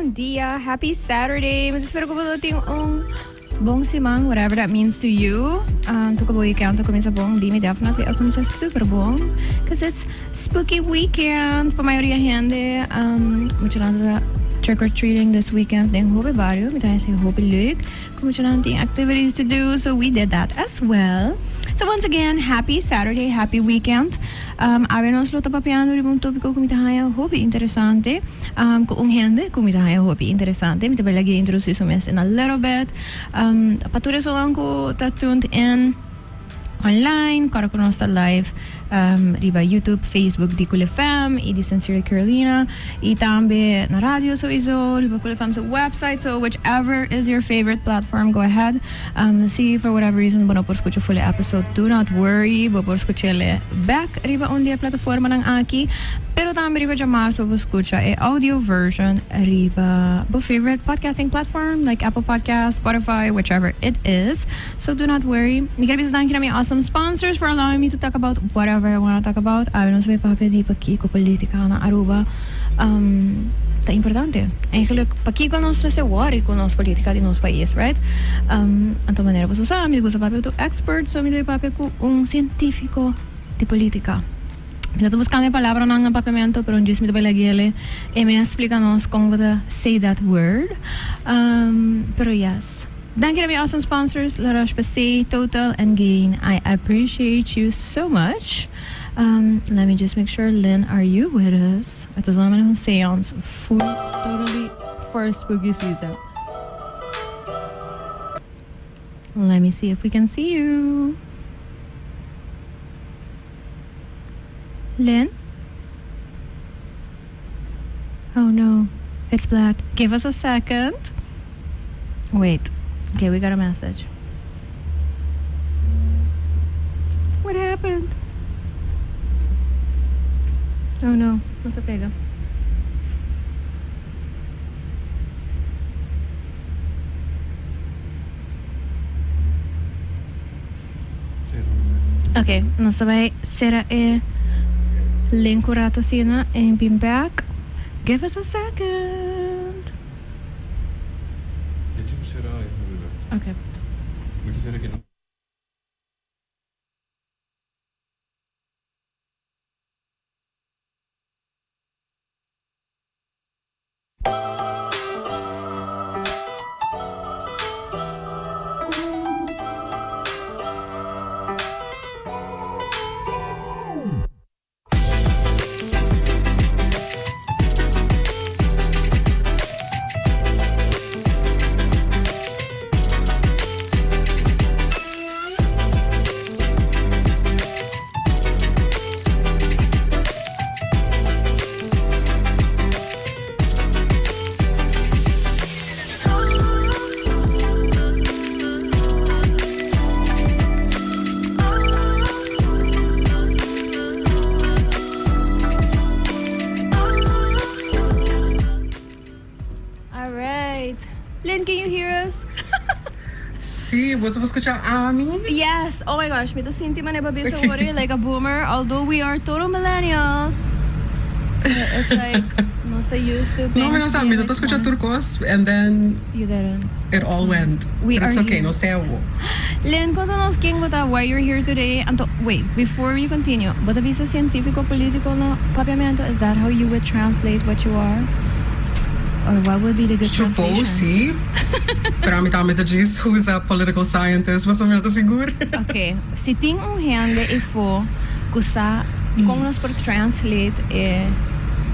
bom dia, happy Saturday. Mas espero que você tenha bom simang, whatever that means to you. Tuka weekend, começa bom, di me definitely começa super bom. Because it's spooky weekend. Pa maioria gente, muito nada trick-or-treating this weekend. Then hope barrio, me tayo say hope leuk. Kung mucho activities to do, so we did that as well. So once again, happy Saturday, happy weekend. Avenos lo tapapiano rin topiko kumitahaya hobi interesante. Kung hindi kumitahaya hobi interesante. Mita balagi introduce sumes in a little bit. Pature so lang ko tuned in online, para ko nostra live riba YouTube, Facebook di Cool FM, e di Sincerely Carolina, e tambe na radio sowieso, riba Cool FM sa website, so whichever is your favorite platform, go ahead. See, for whatever reason, bono por escucho full episode, do not worry, bo por escuchele back, riba only a plataforma ng Aki, pero tambe riba jamas, bo escucha e audio version, riba bo favorite podcasting platform, like Apple Podcasts, Spotify, whichever it is, so do not worry. Mikabis thank you na my awesome sponsors for allowing me to talk about whatever I want to talk about. Não sei papi di pakico, politica na Aruba. Tá importante. Eigenlijk pakico não se worry com nossa política de nosso país, right? Então maneira você sabe, você papi to expert, so me dei papi com científico de política. Eu estou buscando a palavra no papamento, pero não disse me lagi ele e me explica nos como say that word. Pero yes. Thank you to my awesome sponsors, La Roche-Posay, Total, and Gain. I appreciate you so much. Let me just make sure, Lynn, are you with us? Ito is naman yung seance, full, totally for spooky season. Let me see if we can see you. Lynn? Oh no, it's black. Give us a second. Wait. Okay, we got a message. What happened? Oh no, no se pega. Okay, no sabay sira link rato sina and be back. Give us a second. Okay. Moet je zeggen dat você vai escutar a mim? Yes. Oh my gosh, me to sinti man babi sa worry like a boomer. Although we are total millennials, it's like no stay used to. No, me não sabe. Me to escutar turcos, and then you didn't. It all went. We but are it's okay. Here. No sei. Lynn, conta-nos king why you're here today. And wait, before we continue, but visa scientifico political na papiamento, is that how you would translate what you are? Or what would be the good translation? Suppose, sim. Pero a mitad diz who's a political scientist, mas eu seguro. Okay. Se tem gente e for kusa como nós por translate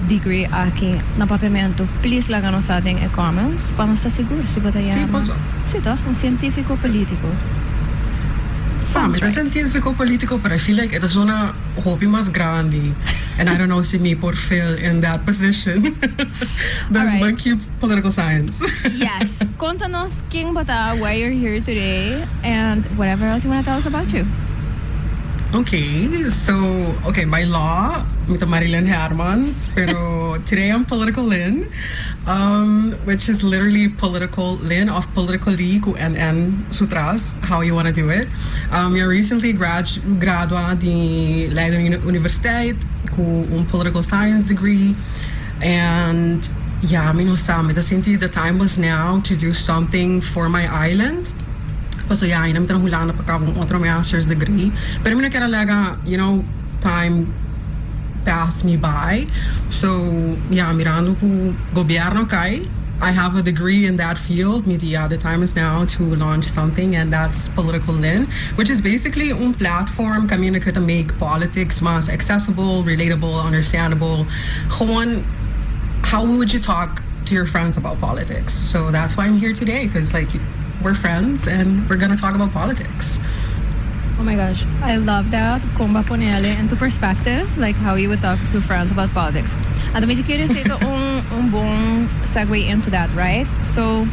degree aqui na papiamento, please laga nos ating comments para nós estar seguro se botaya. Sim, pode. Sim, to, científico político. Sounds right. Científico político, but I feel like it is una hobby mas grande. And I don't know si me por fill in that position. That's right. why keep political science. Yes. Contanos king bata why you're here today and whatever else you want to tell us about you. Okay, so, by law, I'm Marilynn Hermans, pero today I'm Political Lynn, which is literally political Lynn of politically ku NN sutras, how you want to do it. I recently graduated di Leiden Universiteit ku political science degree, and yeah, minusami. The time was now to do something for my island. So yeah, inam tanong hulaan na pagkakong otro master's degree. Pero mina karalaga, time passed me by. So yeah, mirando ko gobyerno kay. I have a degree in that field. The time is now to launch something, and that's Political Lin, which is basically a platform kami na to make politics mas accessible, relatable, understandable. Gewoon, how would you talk to your friends about politics? So that's why I'm here today, because we're friends and we're gonna talk about politics. Oh my gosh, I love that. Kumba ponele into perspective, like how you would talk to friends about politics. And medyo curious ito un buong segue into that, right? So,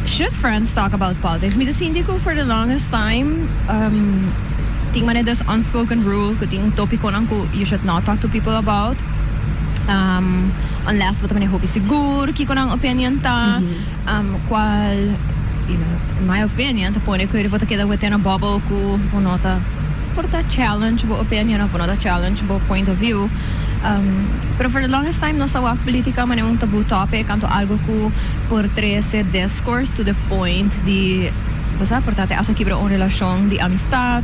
should friends talk about politics? Medyo hindi ko for the longest time, ting man this unspoken rule, kuting topiko nang ko you should not talk to people about. Unless bato man hopi siguro, kiko nang opinion ta, qual, in my opinion, ta pone ko iri bato keda within a bubble ko, punota, porta challenge bo opinion, punota challenge bo point of view. Pero for the longest time, no sa wak politika man yung taboo topic, anto algo ko portre se discourse to the point di, basta portate asa kibra un relasyon di amistad,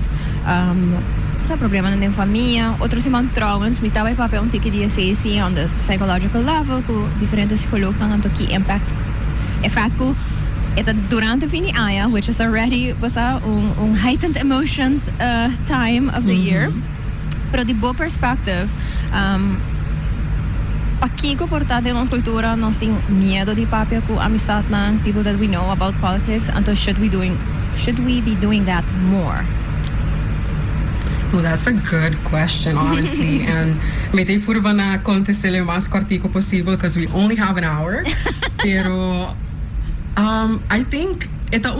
sa problema ng familia, otro si man trouwens, mi tabay pape un tiki di assesi on the psychological level, ko diferente psikolog nang anto ki impact, effect ko, ito durante fini aya, which is already, basta un heightened emotion time of the year. Pero di bo perspective, pakico portate ng kultura, nos ting miedo di papia ku amistad ng people that we know about politics, and should we be doing that more? Well, that's a good question, honestly. And may tayo puro ba na contestle mas kortiko possible because we only have an hour. Pero I think ito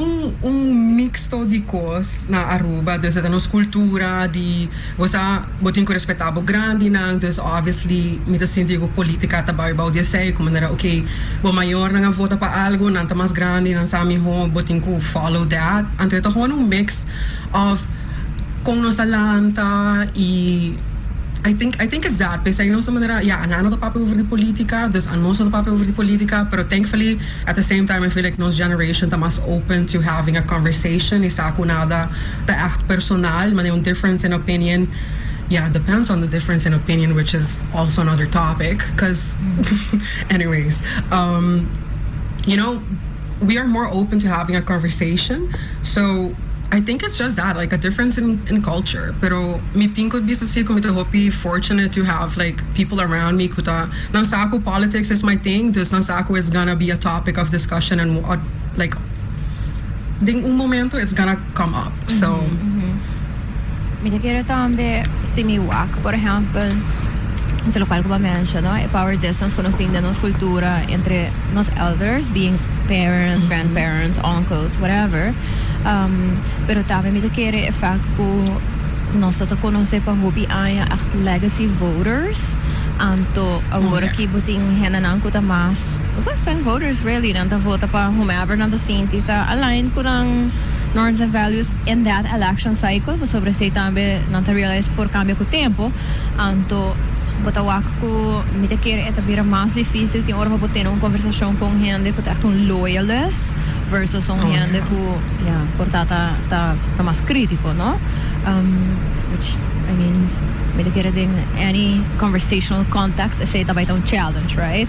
un mixto di cos na Aruba, there's nos kultura di wasa botin ko respetabo grandi nang, there's obviously mita sindigo politika tabaw about di say kung manera okay bo mayor na nga vota pa algo nang tamas grandi nang sami ho botin ko follow that. Anto ito ko anong mix of kung no salanta I think it's that. Because I know some manera, yeah, anano to papi over the politica, there's anmoso to papi over the politica, but thankfully, at the same time, I feel like nos generation ta mas open to having a conversation. Isa ako nada ta act personal, man yung difference in opinion. Yeah, depends on the difference in opinion, which is also another topic. Because, anyways, we are more open to having a conversation. So I think it's just that, like a difference in culture. Pero meeting could be ko mito hopi fortunate to have like people around me kuta nang sa ako politics is my thing. This nang sa ako is gonna be a topic of discussion and like ding un momento it's gonna come up. So Mita kira tambe simiwak, por ejemplo, sa lokal ko ba mention, no? A power distance kung nos tingnan nos kultura entre nos elders, being parents, grandparents, uncles, whatever. Pero también me quiere effect ko nos to conoce pa hobi aya acht legacy voters anto agora ki buting henanan ko ta mas usa swing voters really nanta vota pa whomever nanta sinti ta align ko ng norms and values in that election cycle sobre say tambe nanta realize por cambio ko tempo anto botawak ko me quiere etabira mas difícil tem hora para ter uma conversação com gente que tá um loyalist versus gente que portata tá mais crítico, no? Which I mean, me quiere in any conversational context, say tá vai um challenge, right?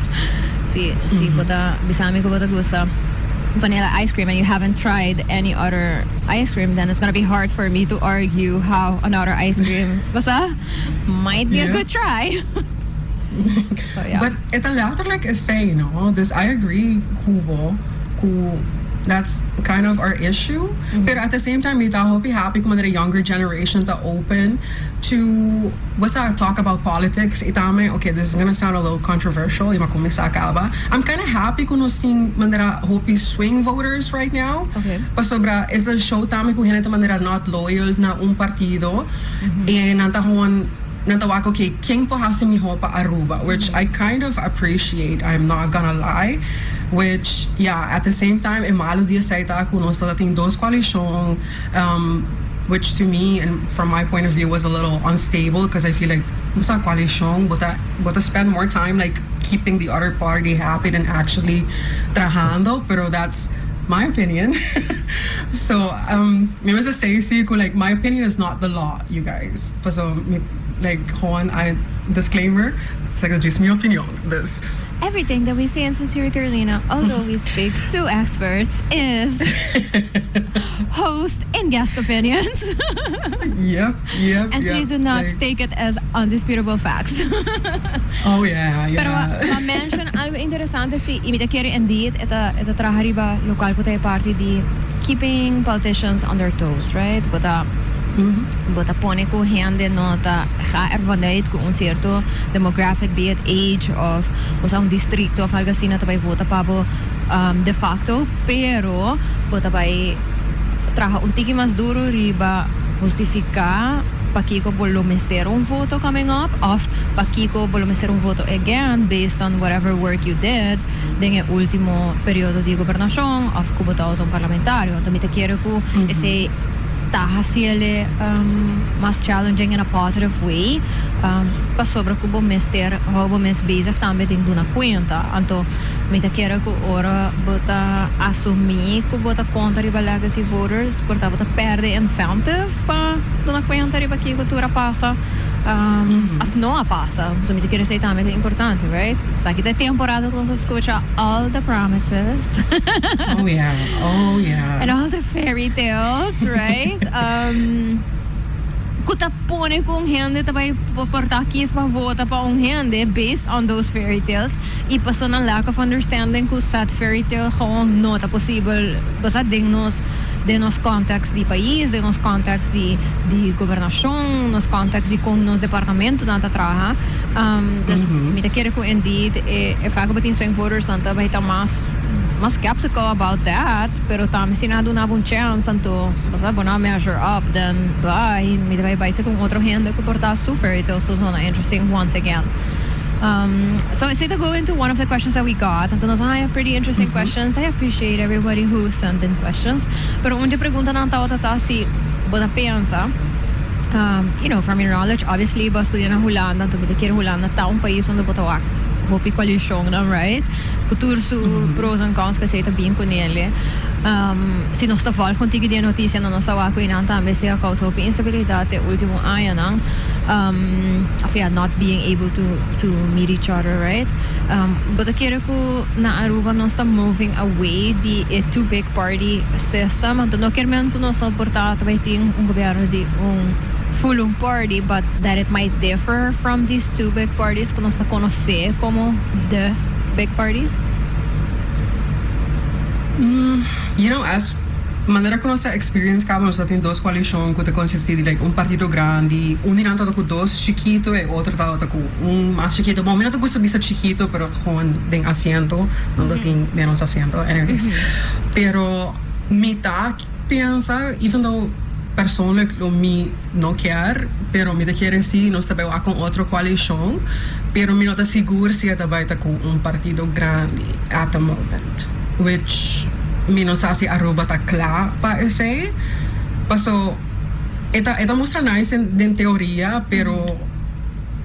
Si bota bisami ko bota gusta vanilla ice cream and you haven't tried any other ice cream, then it's gonna be hard for me to argue how another ice cream basta might be a good try. So yeah. But it's a lot like a say, this I agree, Kubo, that's kind of our issue. But at the same time, I hope happy kung the younger generation to open to talk about politics. Itame, okay, this is gonna sound a little controversial. I'm kind of happy kung seeing manera hope swing voters right now. Okay. Pasobra it's the show tame kung hinata manera not loyal na un partido. And nantawag okay, king po hasimi ho pa Aruba, which I kind of appreciate. I'm not gonna lie. Which, yeah, at the same time, imalo dia sa ita kuno sa dating dos koalisyon, which to me and from my point of view was a little unstable because I feel like basta coalition, but spend more time like keeping the other party happy than actually trabajando. Pero that's my opinion. So me was say like my opinion is not the law, you guys. So like Juan, I disclaimer, it's like just my opinion. This Everything that we say in Sincere Carolina, although we speak to experts, is host and guest opinions. Yep. And please do not take it as undisputable facts. Oh yeah. Pero ma-mention algo interesante si imita quiere indeed ita trahariba local po tayo party di keeping politicians on their toes, right? But pone ko hende nota ga ervanuit kung un cierto demographic, be it age of un distrito of algo así na tabay vota pabo de facto, pero bota bay traha un tiki mas duro riba justifica pakico bolo mester un voto coming up of pakico bolo mester un voto again based on whatever work you did den ultimo periodo di gobernación of kubota auto parlamentario. Tamita quiero ko ese tahasiele mas challenging in a positive way pa sobra kubo mester hobo mes bezig tambe ding duna kwenta anto mita kera ko ora bota assumi ko bota conta riba legacy voters porta bota perde incentive pa duna kwenta riba ki cultura passa af não a passa so mita kera sei tambe é importante, right? Sa kita temporada com se escucha all the promises oh yeah and all the fairy tales, right? Kuta pone kung hende tabay porta kis pa vota pa un hende based on those fairy tales e paso ng lack of understanding kung sat fairy tale kung no ta possible basta de nos context di país, de nos context di gobernación, nos context di kung nos departamento nanta traha mita kere ko indeed if ako batin swing voters nanta bay ta mas skeptical about that, pero tama sinado na bong chance anto basta bona measure up then bye may bay sa kung otro hende ko porta su fairy tales so na interesting once again. So to go into one of the questions that we got, entonces I have pretty interesting questions. I appreciate everybody who sent in questions. Pero una pregunta ng tao tata si bota pensa from your knowledge, obviously ba estudiar na Holanda, tumita kira Holanda taong país onde bota wak hopi coalition na, right? Kutur su pros and cons kasi ito bien con ele. Si nos tafal kung tigi di noticia na nasa wako inanta ambe siya causa hopi instabilidad te ultimo aya nang not being able to meet each other, right? But akira ko na Aruba no sta moving away the two big party system. Anto no kermen to no soporta tabay ting un gobyerno di un full party, but that it might differ from these two big parties kung sa conoce como the big parties? As manera ko sa experience kamo sa ating dos coalition ko te consisti di like un partido grande, un dinanto ko dos chiquito e otro tao ko un mas chiquito. Bom, minto ko sabi sa chiquito pero con ding asiento, no dating meron sa asiento anyways. Pero mita pensa even though persoonlijk mi no quer, pero mi te quiere si no sabe a con otro coalition, pero mi no te seguro si ata ko un partido grande at the moment, which mi no sa si Aruba ta kla pa ese. Paso eta mostra nice din teoria, pero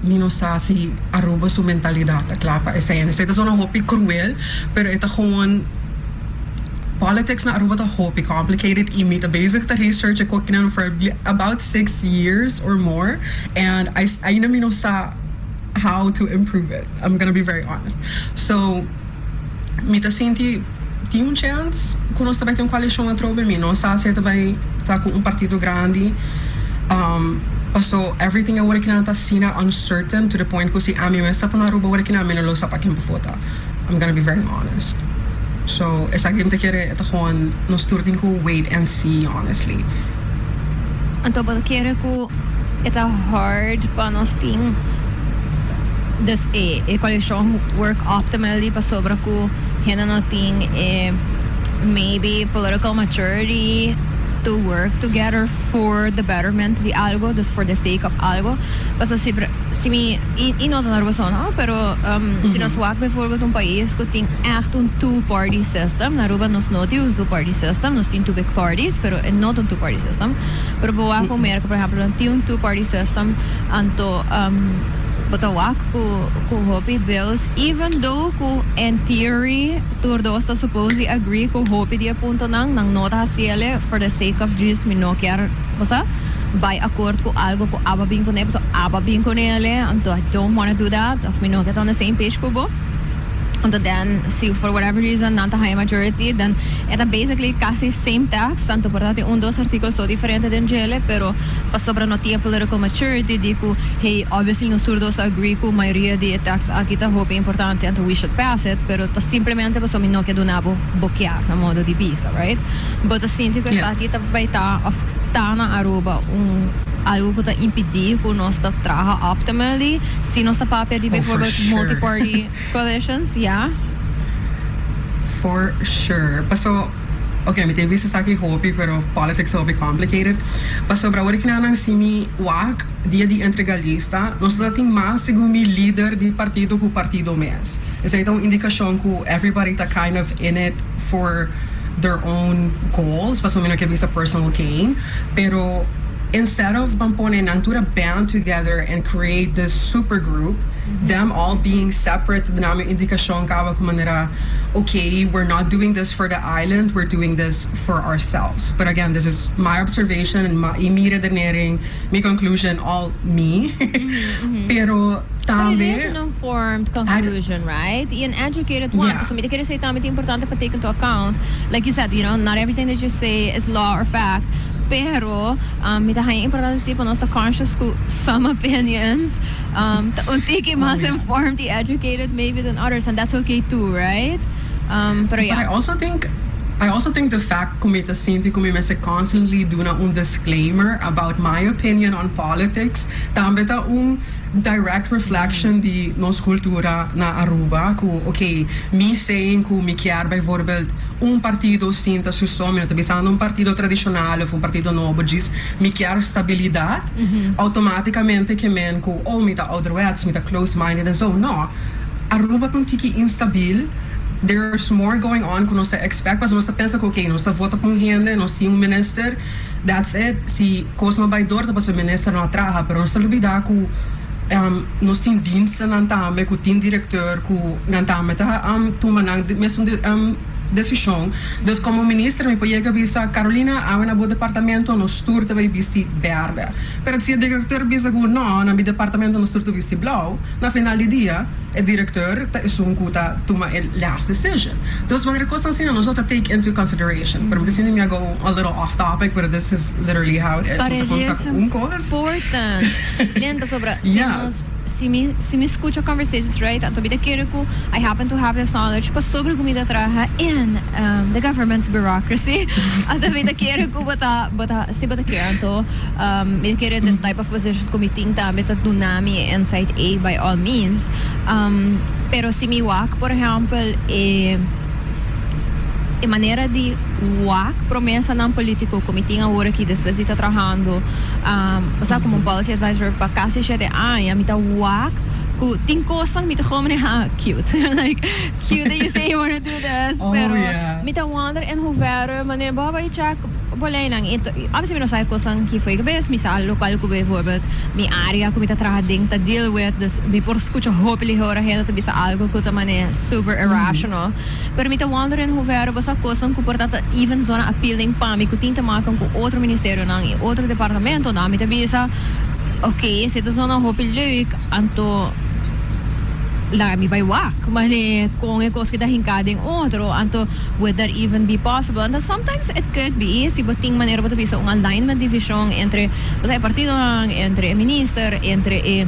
mi no sa si Aruba su mentalidad ta kla pa ese. Esta zona hopi cruel, pero eta gewoon politics na Aruba ta hopi complicated. Imi ta basic ta research ko kinan for about 6 years or more, and I na mi no sa how to improve it. I'm gonna be very honest. So mi ta sinti tinha un chance kung nós também tem coalition na trobe mi não sa se também tá com partido grande so everything I work na tá sina uncertain to the point ko si ami mas tá na Aruba work na mi no sa pa kim befota. I'm gonna be very honest. So esa game te kere ito gewoon nos turting ko wait and see honestly. Anto ba kere ko ita hard pa nos ting dus coalition work optimally pa sobra ko hena noting maybe political maturity to work together for the betterment di algo, just for the sake of algo. Paso simi inota na Aruba pero sinaswak bijvoorbeeld een país que tem echt een two-party system. Na Aruba nos não tem um two-party system, nos tem two big parties, pero not een two-party system. Pero boa com merca, por exemplo, tem um two-party system, anto Batawak ku hopi bills, even though ku in theory turdosta supposedly agree ku hopi dia punto nang nota hasiele for the sake of Jesus mi no quer basta by accord ku algo ku ababing ko ne so ababing ko nele anto I don't want to do that of mi no get on the same page ko bo. And then, see, for whatever reason, nanta high majority, then ito basically kasi same tax, tanto por dati dos articles so diferente din jele, pero pas sobra no tiya political maturity, di ko, hey, obviously no surdos agree ko, mayoría di tax akita hope importante, and we should pass it, pero ta simplemente pa so mi no que donabo bokya na modo di bisa, right? But assim, tipo, sa akita baita of tana Aruba, algo que impedir que nós trabalhamos optimally, se nós papel de bijvoorbeeld multi-party coalitions, yeah? For sure. Paso, okay, may tabi sa akin hopi, pero politics will be complicated. Paso, brawari ka na ng simi wak, dia di entregalista, nós dating mas segumi leader di partido ku partido mes. Isa itong indikasyon ku everybody ta kind of in it for their own goals, paso may nakabi sa personal gain, pero instead of Bampone and Antura band together and create this super group, them all being separate, the namin indikasyon kawa kumanira, okay, we're not doing this for the island, we're doing this for ourselves. But again, this is my observation and my immediate denering, my conclusion, all me. Pero but it is an informed conclusion, right? An educated one. Yeah. So, may kaya say tama importante pa take into account. Like you said, you know, not everything that you say is law or fact. Pero, mitahay importante si po sa conscious ko some opinions. Untiki mas informed, educated maybe than others, and that's okay too, right? Pero yeah. But I also think the fact kumita sinti kumimese constantly do na disclaimer about my opinion on politics, tambe ta direct reflection di nos kultura na Aruba ku okay, me saying ku mi chiar bijvoorbeeld partido sinta su somino, bisando partido tradicionale of partido novo gis mi chiar stabilidad, automaticamente que men ku mita ouderwets, mita close-minded and so, no. Aruba kung tiki instabil, there's more going on kung nós expect, mas nós pensa que okay, nós vota pong gente, nós sim minister, that's it. Si Cosmo Baidor, tapos o minister não atraha, pero nós talubida ku nós tem diensten ng tame, ku team director, ku ng tame, tumanang mesmo decisão. Dus como ministro me pode bisa Carolina, awen na bo departamento no stur te vai bisti berbe. Pero se o diretor bisa ku no, na mi departamento no stur te bisti blau, na final di dia, o diretor ta isung kuta tuma el last decision. Dus wanneer kostan sina nos ta take into consideration. Pero this me go a little off topic, but this is literally how it is. But it is important. Lenta sobra. Yeah. Se me escucha conversations, right? Anto bida kere ko, I happen to have this knowledge pa sobre comida traha in the government's bureaucracy. Anto bida kere ko bata kere anto bida kere the type of position committing ta bita dunami inside A by all means. Pero si mi wak, por ejemplo, e maneira de wak promessa ng político como tinha agora aqui depois de estar trabalhando passar como policy advisor para kasi siya de mita wak ku ting kosang mita komene cute like cute that you say you want to do this pero mita wonder en hoeverre manier baba check bolay nang ito obviously no sai kosang ki foi gebes misal lokal ko bijvoorbeeld mi area ko mita trahading ta deal with dus mi por escucha hopefully hora hena to bisa algo ko ta mane super irrational pero mita wonder en hoeverre basa kosang ko portanto even zona appealing pa mi ko tinta makan ko outro ministerio nang outro departamento na mita bisa okay, se ito zona hopi leuk anto lami by wak mani kung ekos kita hinkading otro anto would that even be possible and sometimes it could be si boting manera ba to bisa un alignment division entre basta partido nang entre minister entre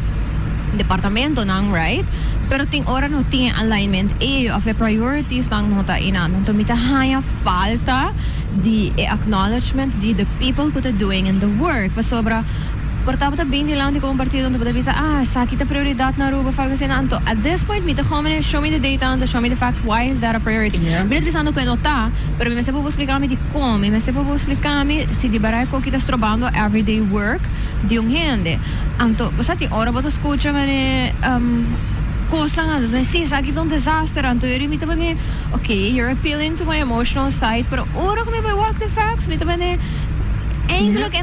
departamento nang right pero ting ora no ting alignment of a priorities nang nota inan to mita haya falta the acknowledgement the people who are doing in the work pa sobra portava ta bem lang ko partido onde bisa sa kita prioridade na Aruba fala assim anto at this point me to come show me the data and show me the facts why is that a priority bilhete pensando que nota pero me se può explicar me di come me se può explicar me se di barai ko kita trobando everyday work di un gente anto basati ora boto escucha me cosa nga sì sa kita un disaster anto io mi tabane okay you're appealing to my emotional side pero ora come by walk the facts me tabane Look,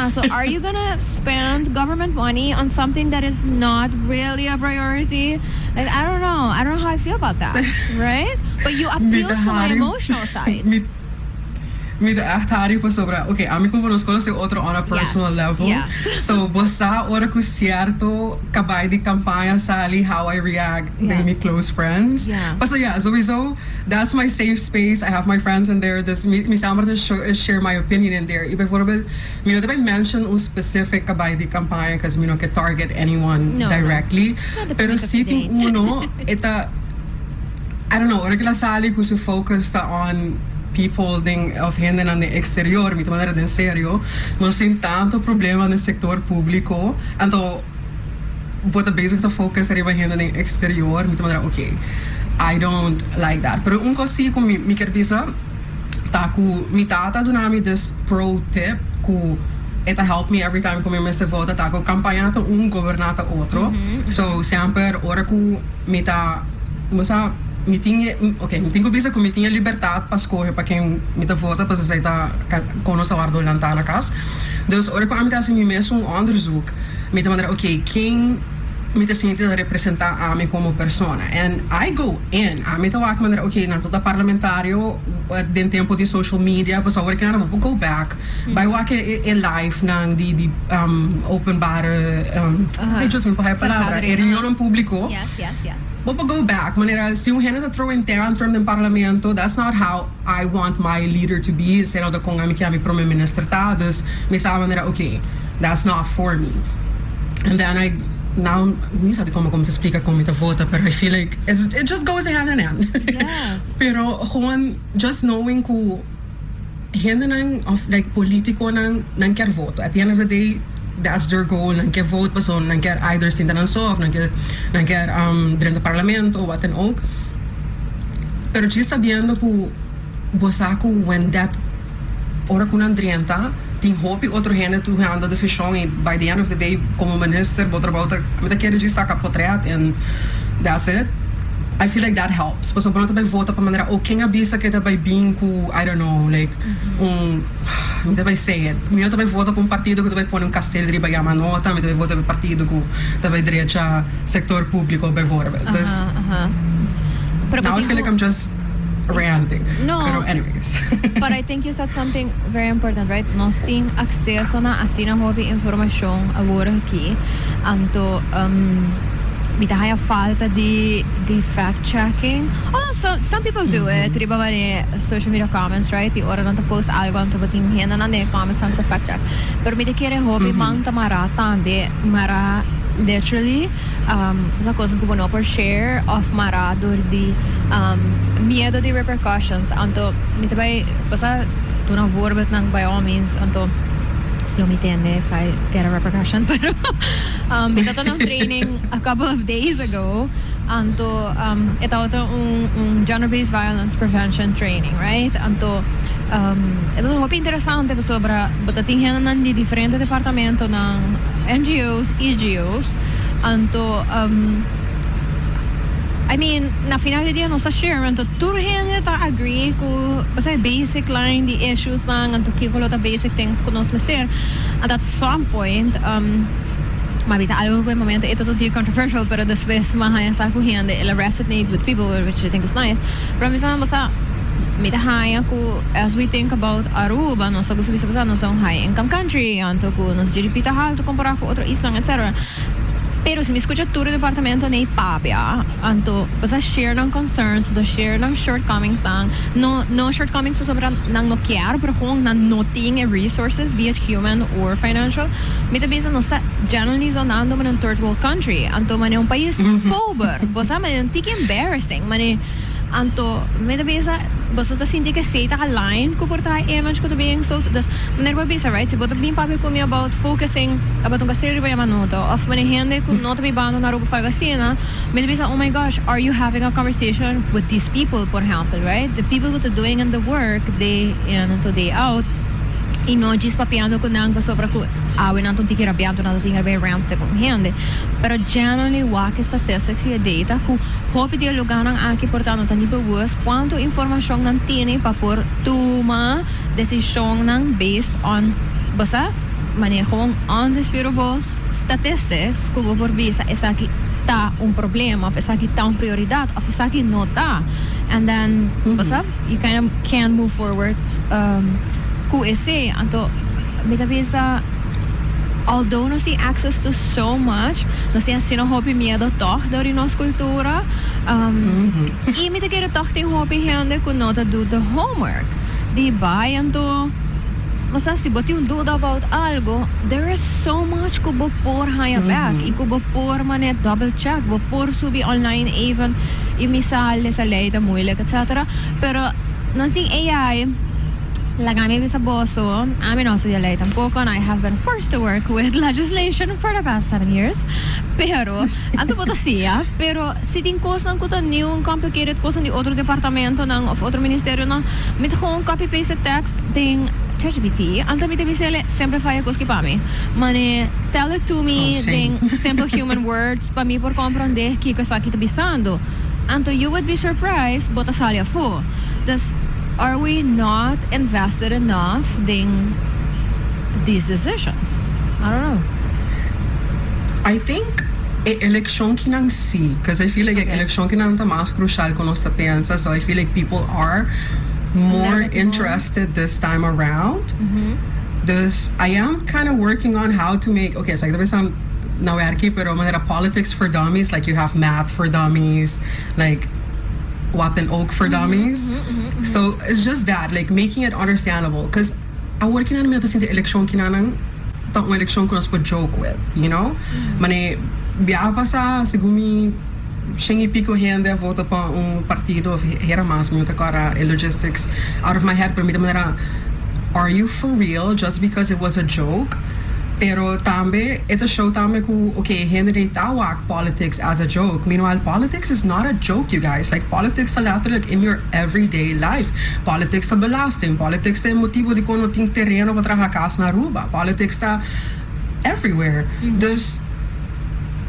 so are you gonna spend government money on something that is not really a priority? Like I don't know how I feel about that, right? But you appeal to my emotional side. Me de echt hari pa sobra. Okay, a mí ko conozco si otro on a personal level. Yes. So bosa ora ko cierto kabay di kampanya sali how I react with my close friends. Yeah. But so that's my safe space. I have my friends in there. This me samar to share my opinion in there. Iba formal, me no I mention un specific kabay di kampanya because me no can target anyone directly. Pero sitting uno ita I don't know, ora kila sali ko su focus on people of gente nel exterior, mi tomare in serio, non sin tanto problema nel settore pubblico, anto but the basic focus arriva gente nel exterior, mi tomare okay, I don't like that. Pero un così come mi kerbisa, taku mi tata dunami this pro tip ku eta help me every time come mester vota taku campagnato un governata otro. So sempre ora ku mi ta musa mi tinha bisa que me tinha liberdade para escolher para quem me tá vota para se tá conosco a guardo lá na casa. Dus ora que a mim tá assim mesmo um onderzoek me tá maneira okay quem me tá sentindo representar a mim como persona and I go in a mim tá a maneira okay na toda parlamentário den tempo de social media pas agora que eu vou go back by walk a live nang di openbare just me para palavra reunião público. Yes. We'll go back. Manera, si un gente throwing tantrum in parlamento, that's not how I want my leader to be. Sino da kung ami kami prime minister ta, dus me sabi manera, okay, that's not for me. And then now, minsan di ko como se explica kung ito vota, pero I feel like it just goes hand in hand. Yes. Pero gewoon, just knowing ko, gente of like politiko nang kaya voto. At the end of the day, that's their goal, nang kaya vote pa so, nang kaya either sinta ng soft, nang kaya drin ng parlamento, what and all. Pero just sabiendo ko, bosa ko, when that ora ko nang drienta, ting hopi otro gente tu handa desisyon, by the end of the day, como minister, botra, mita kaya just saka potret, and that's it. I feel like that helps. So, pag natabay vota pa manera, okay nga bisa kita by being ko, I don't know, like, mi tabay say it. Mi natabay vota pa un partido ko tabay po ng kastel, di ba yaman nota, mi tabay vota pa partido ko, tabay diretsa sektor publiko by vota. Now I feel like I'm just ranting. No. Pero anyways. But I think you said something very important, right? Nós tem acesso na asina hobby informação agora aqui. Anto, mitahaya falta di fact-checking. Although some people do it. Riba ba ni social media comments, right? Di ora nanta post algo anto bating hena na ne comments anto fact-check. Pero mita kere hobby mang tamara tande mara literally sa cosa ko no per share of mara dor di miedo di repercussions anto mita bay basta tuna vorbet nang by all means anto lo mitende if I get a repercussion pero bitato ng training a couple of days ago anto ito un gender-based violence prevention training, right? Anto ito muito interessante sobra batatinghan nan di diferente departamento ng NGOs, EGOs anto I mean, na final dia no sa share anto turhen ta agree ko basta basic line the issues lang anto kikulo ta basic things ko nos mester and at some point mabisa algo ko momento ito to controversial pero después mahaya sa ko hende it resonate with people which I think is nice pero minsan basta mitahaya ko as we think about Aruba no sa gusto bisa no sa high income country anto ko nos GDP ta alto compara ko otro islang etc. Pero si mi escucha tutto il departamento nei papia, anto basta share ng concerns, do share ng shortcomings lang, no shortcomings po sobrang nang no care, pero kung nang noting resources, be it human or financial, mitabisa no sa generally zonando man ng third world country, anto man yung país pobre, basta man yung tiki embarrassing, man Anto, may bisa basta ta sinti ka say ta ka line ko porta image ko to being so das maner bisa right si bota bin papi ko mi about focusing about ang kasiri ba yamanoto of when hende ko not be bano na Aruba fagasina may bisa oh my gosh are you having a conversation with these people for example right the people who are doing in the work day in to day out inogis papiando ko nang pasobra ko awin ang tunti kirabianto na tunti kirabi around sa kong hende pero generally wake statistics y data ku hopi dia lugar ng aki portano tani bawas quanto informasyon ng tini pa por tuma desisyon ng based on basta manejong undisputable statistics ku por bisa esaki ta un problema of esaki ta un prioridad of esaki nota and then basta you kind of can move forward ku ese anto bisa although no see access to so much no see sino hobby miedo toch dari nos kultura i mi te kere toch ting hobby hende ku nota do the homework di ba anto basta si boti un duda about algo there is so much ku bopor haya back i ku bopor manet double check bopor subi online even i misale sa leita muilek etc pero nasing AI lagami sa boso, amin also yalay tampoco, and I have been forced to work with legislation for the past 7 years. Pero, anto po siya, pero sitting cost ng kuta new complicated cost ng otro departamento ng of otro ministeryo na mit kong copy-paste text ding ChatGPT, anto mi bisele simplify ko skipami. Mane, tell it to me ding simple human words pa mi por comprender kiko sa kita bisando. Anto you would be surprised, bota salya fo. Are we not invested enough in these decisions? I don't know. I think election kinang si, because I feel like election kinang ta mas crucial ko nos pensa, so I feel like people are more interested this time around. I am kind of working on how to make so like there's some nawerki pero manera politics for dummies, like you have math for dummies, like what an oak for dummies. So it's just that, like making it understandable. Because I work in the election kinanang tang election ko nas po joke with, you know? Mane biya pa sa sigumi shengi pico hende voto pa un partido Hermans mo takara logistics out of my head pero manera are you for real just because it was a joke? Pero tambe, ito show tambe ko, okay, hindi tawag politics as a joke. Meanwhile, politics is not a joke, you guys. Like, politics sa lahat, like, in your everyday life. Politics sa belasting. Politics sa motibo di kono ting terreno para hakas na Aruba. Politics sa everywhere. There's,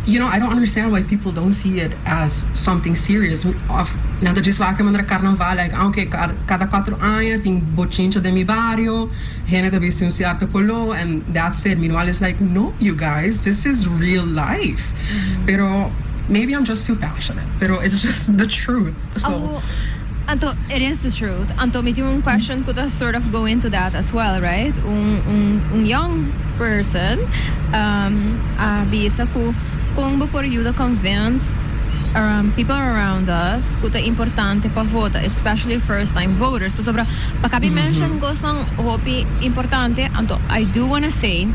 you know, I don't understand why people don't see it as something serious. Nada disso lá que mandar carnaval, like, okay, cada 4 anos tem bochincha de mi barrio, gente de vestir un certo color, and that's it. Meanwhile, it's like, no, you guys, this is real life. Pero maybe I'm just too passionate. Pero it's just the truth. So. Anto, it is the truth. Anto, may yung question ko to sort of go into that as well, right? Un young person, bisa ko kung ba for you to convince people around us kuta importante pa vota, especially first-time voters. So, sobra, pagkabi mention ko sang hopi importante, anto, I do wanna say,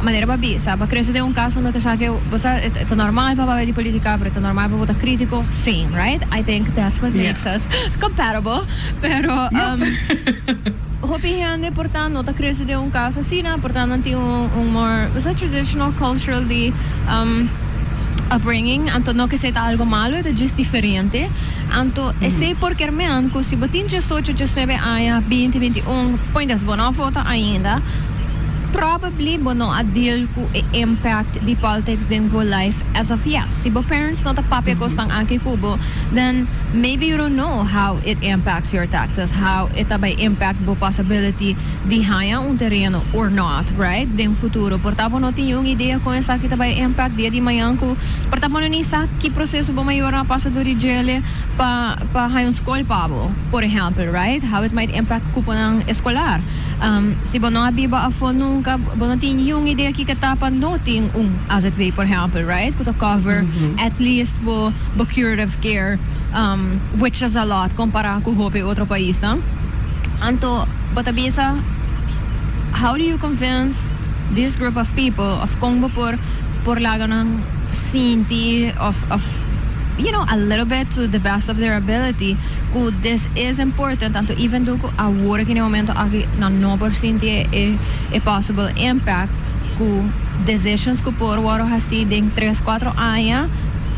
manera ba bisa, pa kresi de un caso na kasake, basta, ito normal pa di politica, pero ito normal pa vota kritiko, same, right? I think that's what makes us compatible. Pero, hopi hende portando ta kresi de un caso sina portando ti un more traditional culturally upbringing anto no que sea algo malo es just diferente anto ese porque herman ko si botin je socio je sebe aya 2021 pointas bona foto ainda probably bono adil ku impact the politics in go life as of yes. Si bo parents not a papya ko sang aki kubo, then maybe you don't know how it impacts your taxes, how it by impact bo possibility di haya un terreno or not, right? Din futuro. Portabo no tin yung idea ko sa kita by impact dia di mayan ko. Portabo no ni sa ki proseso bo mayor na pasadori jele pa hayon school pabo, por example, right? How it might impact ko po ng eskolar. Si bono abiba afo nunca bono tin yung idea kikatapan noting as it way, por example, right? Kuto cover at least bo curative care, which is a lot kumpara ko hope otro país, no? Anto, batabisa, how do you convince this group of people of kung por laga ng sinti of a little bit to the best of their ability. This is important, and even though agora que no momento aqui na 9% é possible impact, decisions que por waro hasi ding 3-4 anos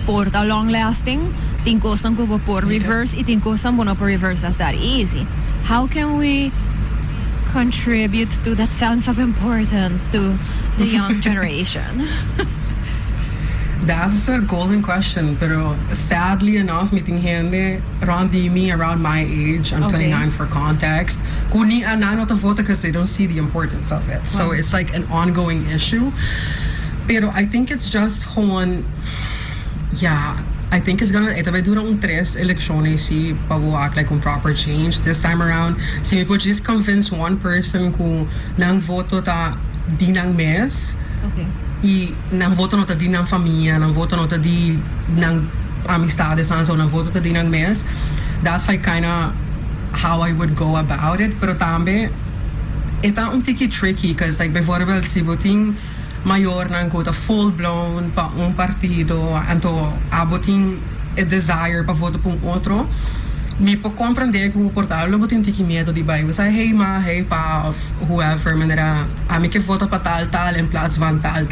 por the long lasting, ting kostan ko por reverse, iting kostan bono por reverse as that easy. How can we contribute to that sense of importance to the young generation? That's the golden question. Pero sadly enough, meeting gente around my age, I'm 29 for context, kuni anano to vote because they don't see the importance of it. So it's like an ongoing issue. Pero I think it's just I think it's gonna, ito ba durang 3 elecciones si pabuak like proper change. This time around, si we could just convince one person kung nang voto ta di ng mes, nang voto no ta di ng familya, nang voto no ta di ng amistades, so nang voto ta di ng mes. That's like kinda how I would go about it. Pero tambe, ita tiki tricky because like bijvoorbeeld si voting mayor ng kota full-blown pa un partido anto aboting a desire pa voto pong otro, mi po comprender que o portalo botin tiki medo di ba? Say hey ma, hey pa of whoever manera ami que vota pa tal in plaats van tal.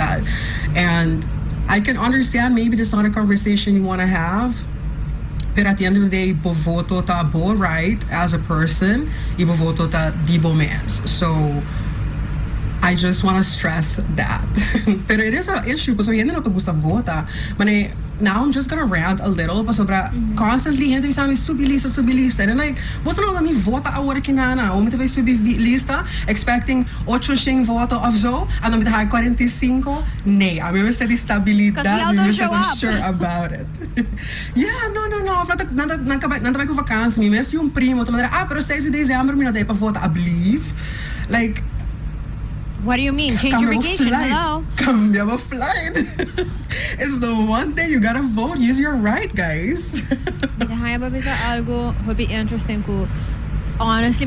And I can understand maybe this is not a conversation you want to have, but at the end of the day, bo voto ta bo right as a person, ibo voto ta di bo mens. So I just want to stress that. Pero it is an issue because hindi na to gusto vota. Mane, now I'm just gonna rant a little pa sobra constantly hindi sa amin subilista. And like, voto na kami vota awara kinana. O mita ba subilista expecting 8 sing voto of zo. Ano mita hay 45? Nay, I mean sa stabilidad. Kasi show up. Sure about it. Yeah, no. Nantabay ko vakansi. Mi mes yung primo. Pero 6 de December mi na day pa vota. I believe. Like, what do you mean? Change your vacation? Hello? Cambia a flight. It's the one day you gotta vote. Use your right, guys. Haya ba bisa algo would be interesting ko. Honestly,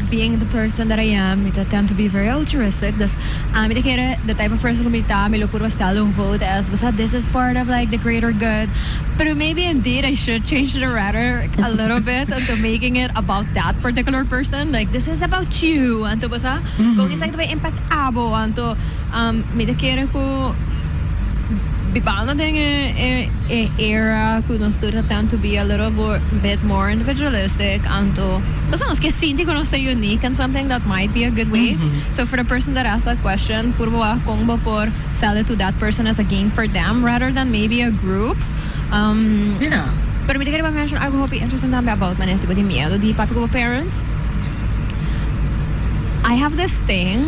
being the person that I am, I tend to be very altruistic. Thus, the type of person who I look for a vote as, but this is part of like the greater good. But maybe indeed I should change the rhetoric a little bit into making it about that particular person. Like this is about you. Anto basa kung isa ito ba impact abo anto ko bibano din era kung students tend to be a little bit more individualistic anto basta nos que sinti ko sa unique and something that might be a good way. So for the person that asked that question, puro kung ba por sell it to that person as a gain for them rather than maybe a group. Pero may ba mention algo hope interesting tambe about manesi ko di miedo di pakico parents. I have this thing,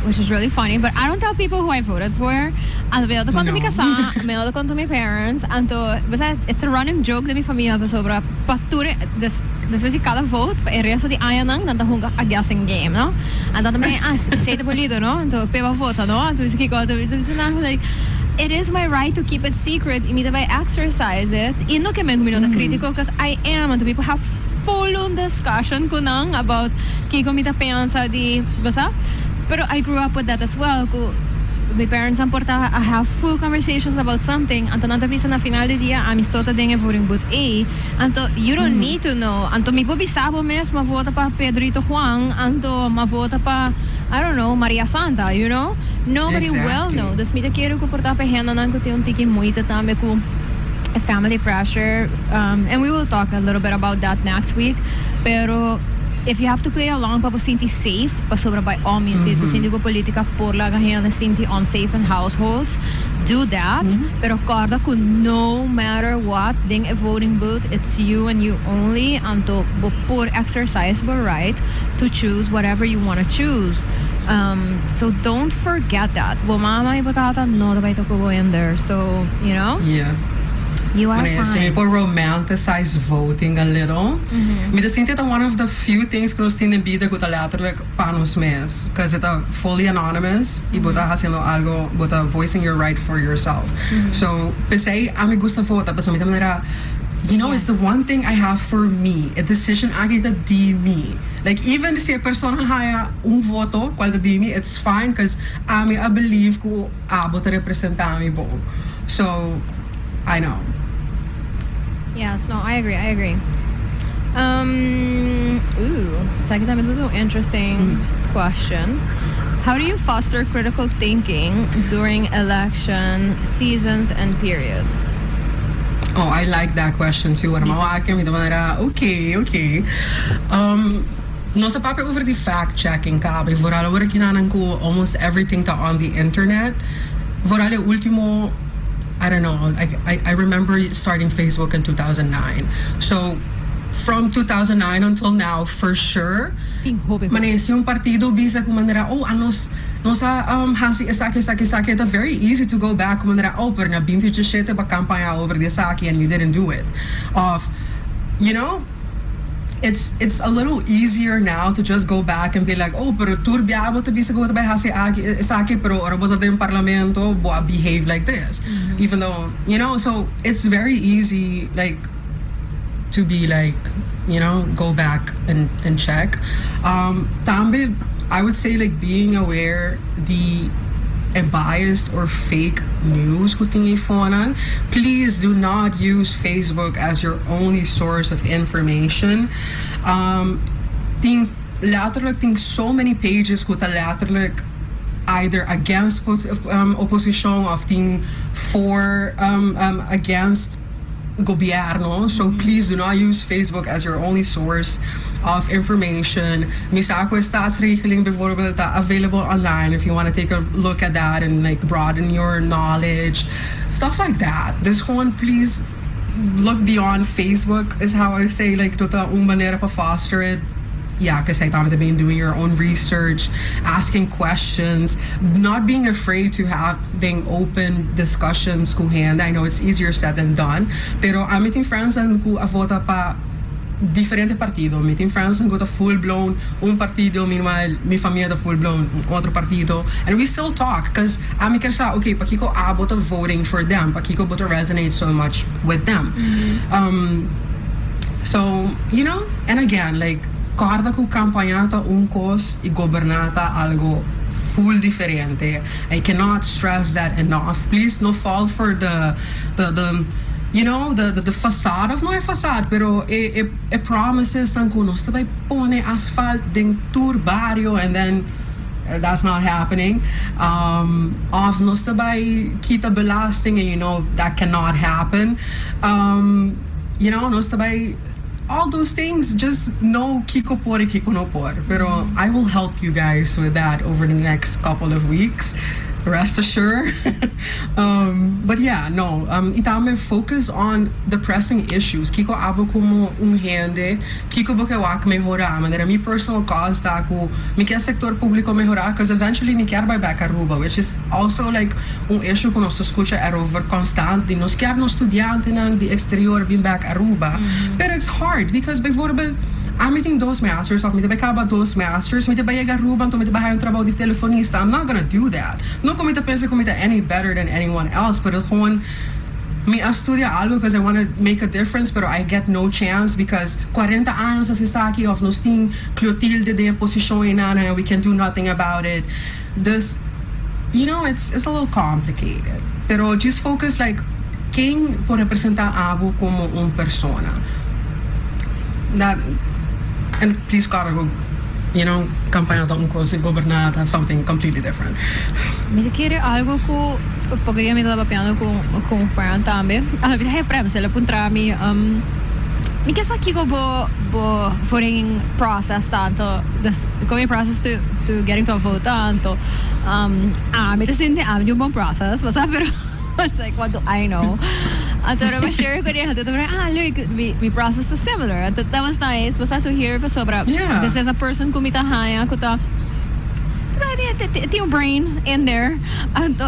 which is really funny, but I don't tell people who I voted for. I'll be able to come to my to my parents, and it's a running joke de mi familia sobra pature después de cada vote, el resto de años nang hunga a guessing game, no? And then may say the polito, no? And to peva vota, no? And to like it is my right to keep it secret. Immediately I exercise it. Y no que me minota critico because I am, and people have full-on discussion ko nang about kiko mita pensa di basa. Pero I grew up with that as well. My parents porta I have full conversations about something. Anto nantapisa na final de dia amistota dinge voting boot A. Anto you don't need to know. Anto mi pobisabo mes mavota pa Pedrito Juan. Anto mavota pa I don't know Maria Santa. You know nobody will know. Dus mi te quiero ko porta pa hena nang ko te un tiki muita tambe ko family pressure, and we will talk a little bit about that next week. Pero if you have to play along pa sinti safe, pasobra by all means, it's sinti ko politica por la gahiana sinti unsafe in households, do that. Pero korda ko no matter what, ding a voting booth, it's you and you only, anto por exercisable right to choose whatever you want to choose. So don't forget that. Well, mama ibotata no da baito ko in there. So, you know? Yeah. You are fine. People romanticize voting a little. Me sinti ito one of the few things que nos tienen vida que letterlijk panos mes. Because it's fully anonymous. Y bota haciendo algo, bota voicing your right for yourself. So, pesay, ami gusta vota. Pero sa manera, you know, it's the one thing I have for me. A decision agita di me. Like, even si a persona haya un voto, qual di me, it's fine because I believe ko abo te representa mi bo. So, I know. Yes, no, I agree. Second time, this is an interesting question. How do you foster critical thinking during election seasons and periods? Oh, I like that question too. Okay. No sa papi over the fact-checking ka. Vorala wala kinanan ko almost everything ta on the internet. Vorala ultimo, I don't know, I remember starting Facebook in 2009. So, from 2009 until now, for sure, manis yung partido bisa kumanera, no sa hasi saki, it's very easy to go back kumanera, pero na binti chete ba kampanya over the saki and you didn't do it. It's a little easier now to just go back and be like, pero turbiabo to bisa go ba hasi saki pero orabota yung parlamento behave like this. Even though, so it's very easy like to be like, go back and check. Tambe, I would say like being aware a biased or fake news please do not use Facebook as your only source of information. Think so many pages either against opposition of thing for against gobierno. So please do not use Facebook as your only source of information. Misako staatsregeling bijvoorbeeld available online if you want to take a look at that and like broaden your knowledge, stuff like that. This one, please look beyond Facebook is how I say, like tota manera pa foster it. Yeah, because I'm doing your own research, asking questions, not being afraid to having open discussions kuhenda. I know it's easier said than done. Pero I'm meeting friends and ku avota pa diferente partido. Meeting friends and go to full-blown partido, meanwhile mi familia da full-blown otro partido. And we still talk because ami kersa, okay, pakiko abot of voting for them. Pakiko bota resonate so much with them. So, and again, like, cada ku campagnata uncos y gobernata algo full diferente. I cannot stress that enough. Please no fall for the facade of no facade, pero promises ng kuno sabay pone asphalt ding tour barrio and then that's not happening. Of no sabay kita belasting and that cannot happen. No sabay all those things, just no kiko por, kiko no por. Pero I will help you guys with that over the next couple of weeks. Rest assured. But yeah, no. Itame focus on the pressing issues. Kiko abo como hende, kiko bukewak mejora. Manera mi personal cause taku mi quer sector público mejorar, because eventually mi quer buy back Aruba, which is also like issue que nos escucha over constante. Nos quer no estudiante ng the exterior bin back Aruba. But it's hard because bijvoorbeeld I'm meeting those masters of those masters, Aruba, trabaho de telefonista. I'm not gonna do that. No comita pensa comita any better than anyone else, but gewoon me estudia algo because I want to make a difference, but I get no chance because 40 años sa sisaki of nos ting Clotilde de position inana, we can do nothing about it. This, it's a little complicated. Pero just focus like quem pode representar abo como persona. That. And please cargo, campagnata ungkol si gobernata, something completely different. Mi quiere algo ko pagdiya mi tava piano com Fran tambe. Alla vida prem se la puntra mi kesa kiko bo voting process tanto come process to getting to a vote tanto mi te sente di un buon process, ma pero it's like, what do I know? Antara ma-share ko niya. Look, my process is similar. That was nice. Basta to hear pa sobra. Yeah. This is a person kumitahaya ko ta. Ito yung brain in there. Anto,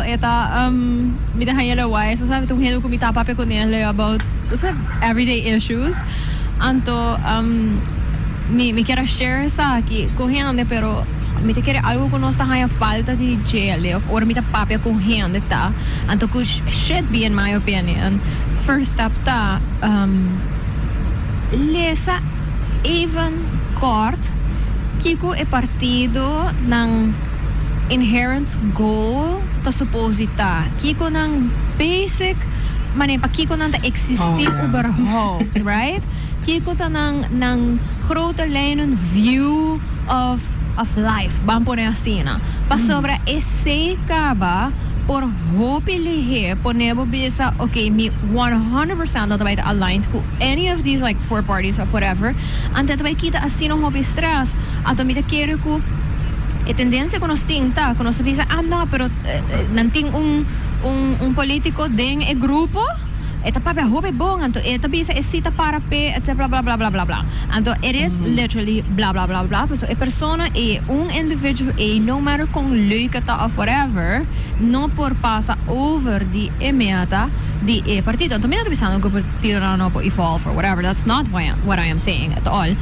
mitahaya la wise. Basta itong hino kumitapape ko niya about everyday issues. Anto, mi kera share sa aki. Kuhiyande, pero mi te quiere algo que no está haya falta de gel or mi te papia correndo ta anto ku should be, in my opinion, first step ta lesa even kort kiko e partido ng inherent goal ta supposita kiko ng basic pakiko nang existie überhaupt, right? Kiko ta ng grote lijnen view of life. Bampo na sina. Pasobra ese kaba por hopilihe ponebo bisa okay me 100% not about aligned to any of these like four parties or whatever. Ante ta kita asino hopi stress. Ato mi ta kere ku e tendenza con ostinta, con ostinta no, pero nanting un politico den e grupo eta pape hope bong anto eta bisa esita para pe etc bla bla bla bla bla bla anto it is literally bla bla bla bla so e persona e un individual e no matter con leuke ta of whatever no por pasa over di emeta di partito anto mi non pensando che partito no po evolve or whatever that's not what I am saying at all.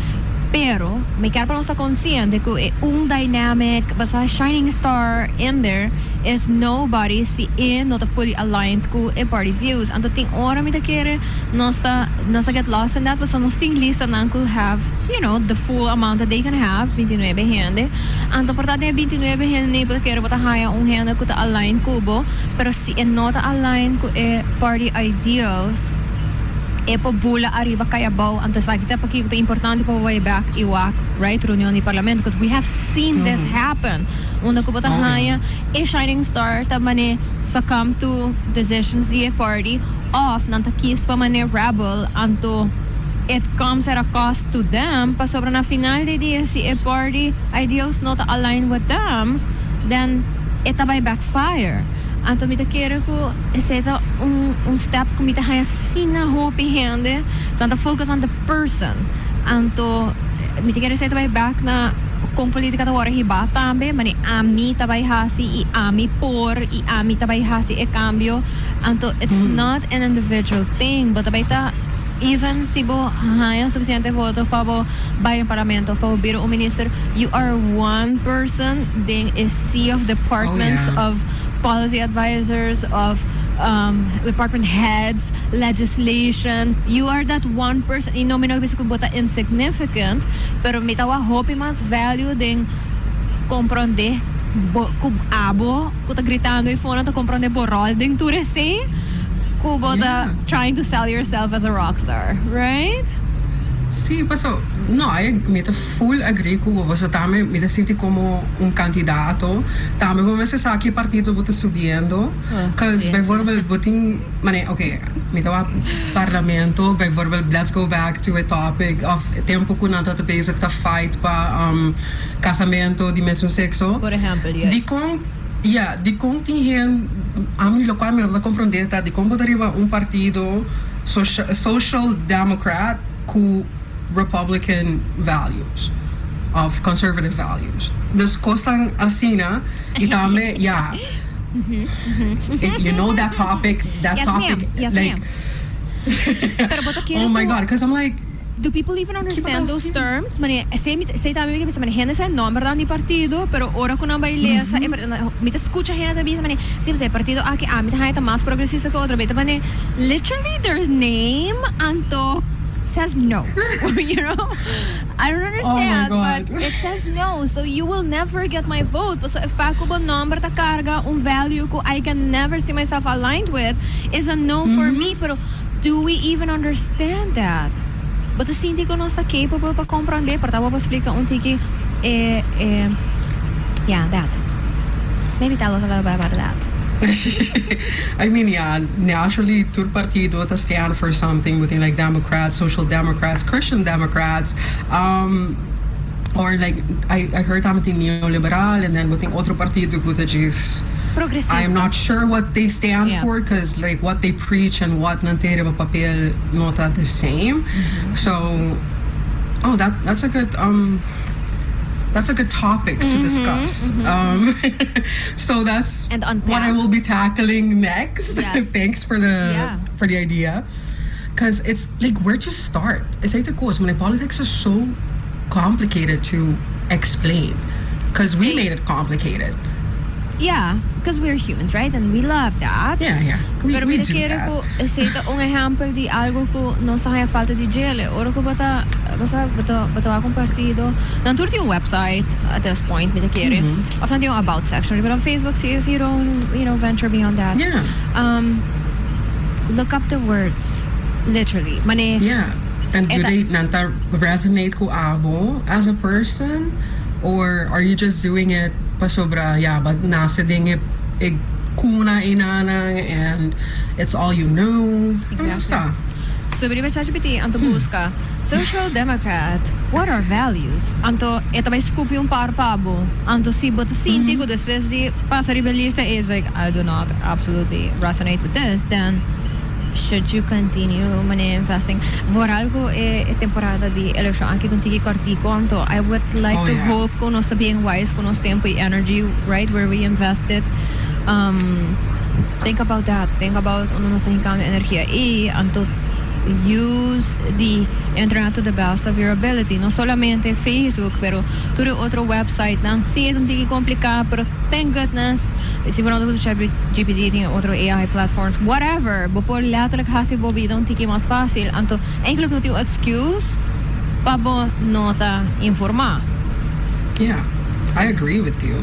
Pero, may karpa sa consciente ko un dynamic, basta shining star in there is nobody si not fully aligned ko party views. Anto ting ora mi takere, nosta get lost in that, basta nos ting lista nang ko have, the full amount that they can have, 29 hende. Anto portade 29 hende, ni takere bata haya hende ko ta align kubo, pero si not align ko party ideals, po bula ariba kaya baw anto sa kita pakikita importante po way back iwak right reunion ni parlamento because we have seen this happen una ko bata haya shining star ta mane succumb to decisions the party off nang takis pa mane rebel anto it comes at a cost to them pa sobra na final de dia si party ideals not align with them then ita by backfire. Anto mita kere ko eseta un step ko mita haya sina hopi hende so anto focus on the person anto mita kere eseta bay back na kung politika ta wara hiba tambe mani ami tabay hasi ami por ami tabay hasi cambio anto it's not an individual thing but tabay ta even sibo haya suficiente voto para bayan parlamento para biro un minister you are one person ding is sea of departments of policy advisors of department heads legislation you are that one person inomino bis kubota insignificant pero mitawa hope mas value ding comprende abo kuta gritando e fona ta comprende borol ding turese kubota trying to sell yourself as a rock star right. Sí, paso, no, me full agree ko basta tame me senti como un candidato tame como se sa que partido bota subindo cause bijvoorbeeld boting okay me tava parlamento bijvoorbeeld let's go back to a topic of tempo ko nanta te bezig ta fight pa casamento di mesmo sexo por ejemplo yes. Di kong tinghen ami local me la comprendeta di kong botariva un partido social democrat ku Republican values of conservative values. Dus kostang asina itame you know that topic yes, topic ma'am. Yes, like oh my god because I'm like do people even understand those terms? Mani say también que mani gente se nombre dan di partido, pero ora con una bailesa, me te escucha gente dice mani sí pues partido aquí mi te gente más progresista que otro, beta mani literally there's name anto says no. I don't understand, but it says no, so you will never get my vote. So if ako ba number ta carga un value ko I can never see myself aligned with is a no for me. Pero do we even understand that? But the hindi ko no sa capable pa comprende. Para tawa pa explica un tiki that. Maybe tell us a little bit about that. I mean, naturally, tur partido to stand for something within like Democrats, Social Democrats, Christian Democrats, or like I heard tamati neoliberal, and then within otro partido which is I'm not sure what they stand for because like what they preach and what nantere ba papel not the same. So, that's a good that's a good topic to discuss. So that's what I will be tackling next. Yes. Thanks for the idea. Because it's like where to start. It's like the course when politics is so complicated to explain. Because we made it complicated. Yeah, because we're humans, right? And we love that. Yeah. Pero we mira do quiero that. ko esita un ejemplo di algo ko no sa kaya falta di gele. Oro ko bata akong partido. Nanturti yung website at this point, mira quiero. Often yung about section. But on Facebook, see if you don't, venture beyond that. Yeah. look up the words. Literally. Mane, Yeah. And do Eta- they nanta resonate ko abo as a person? Or are you just doing it pa sobra yabag nasa ding kuna inanang and it's all you know? Ano Exactly. sa? sobre ChatGPT, anto busca social democrat, what are values? Anto, ito may scoop yung parpabo. Anto si bota sintigo después de pasa rebelista is like, I do not absolutely resonate with this, then should you continue investing? Vor algo temporada de election anche un tiki cortico, anto I would like to hope kung nos being wise, kung nos tempo y energy, right, where we invested. Think about that. Think about ano nos hingkang energia anto use the internet to the best of your ability. No solamente Facebook, pero todo otro website nang sí, un tiki complicado, pero thank goodness, si mo usa ChatGPT, tem otro AI platforms, whatever, bopor letterlijk hasi bobida un tiki mas fácil, anto eigenlijk no tem excuse pabo nota informar. Yeah, I agree with you.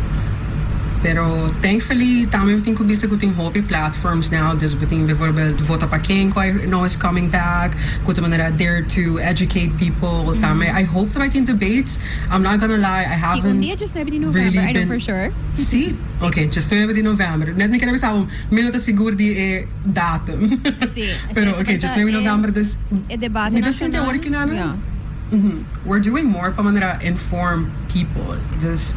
Pero thankfully, tama yung ko bisa kuting hobby platforms now. There's buting bijvoorbeeld Vota Pakico, I know is coming back. Kuta manera there to educate people. Tama. I hope that I think debates. I'm not gonna lie, I haven't. Dia just maybe in November, really I know been- for sure. See? Okay, just maybe in November. Net mi kaya sa minuto siguro di datum. Sí. Pero okay, just maybe November this. Debate Mi das hindi nacional. working na. Yeah. We're doing more pa manera inform people. This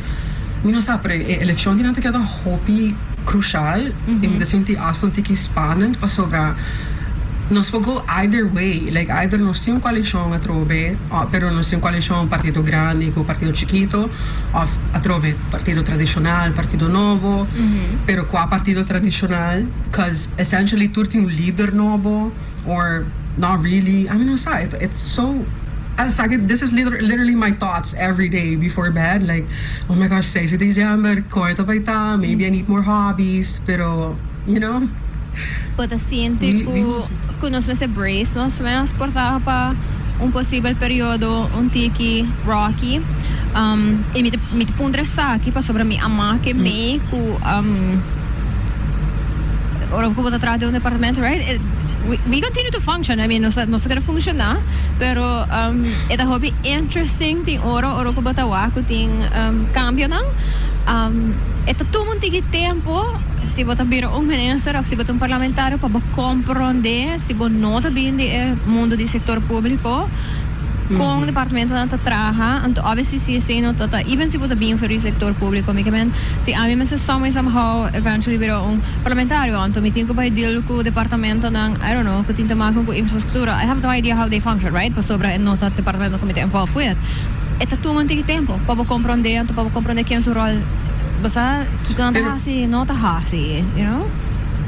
Mino sapre, eleksyon din natin kada hopi crucial. Imi dasinti ason tiki spanan pa sobra. Nos po go either way. Like either nos yung koalisyon atrobe, pero nos yung koalisyon partido grande ko partido chiquito, of atrobe partido tradicional, partido novo, pero qua partido tradicional, cause essentially turti un leader novo, or not really. I mean, it's so. This is literally my thoughts every day before bed. Like, oh my gosh, 6 de December, korta pa ita, maybe I need more hobbies, pero, you know? But siente ko nos me brace, nos me asportava pa un posible periodo un tiki rocky. E mi pundre saki pa sobra mi ama que me ku ora ko bota trate un departamento, right? We continue to function. I mean, nos quer funcionar, pero ita hobby interesting ting oro ko bota wa ko ting cambio nang ita tumo tigi tempo si bota biro un minister o si bota un parlamentario pa ba comprende si bo nota bindi mundo di sector público com o departamento na traha, and obviously si no tata even si bota bem for o sector público, me kemen si a mim me somehow eventually biro un parlamentario, anto mi tinko ba deal ko departamento ng I don't know, ko tinta makon ko infrastruktura. I have no idea how they function, right? Pa sobra en nota departamento ko me involved with. Eta tuman tigi tempo, pa ba comprende, anto pa ba comprende quem su rol. Basta kikanta hasi, nota hasi, you know?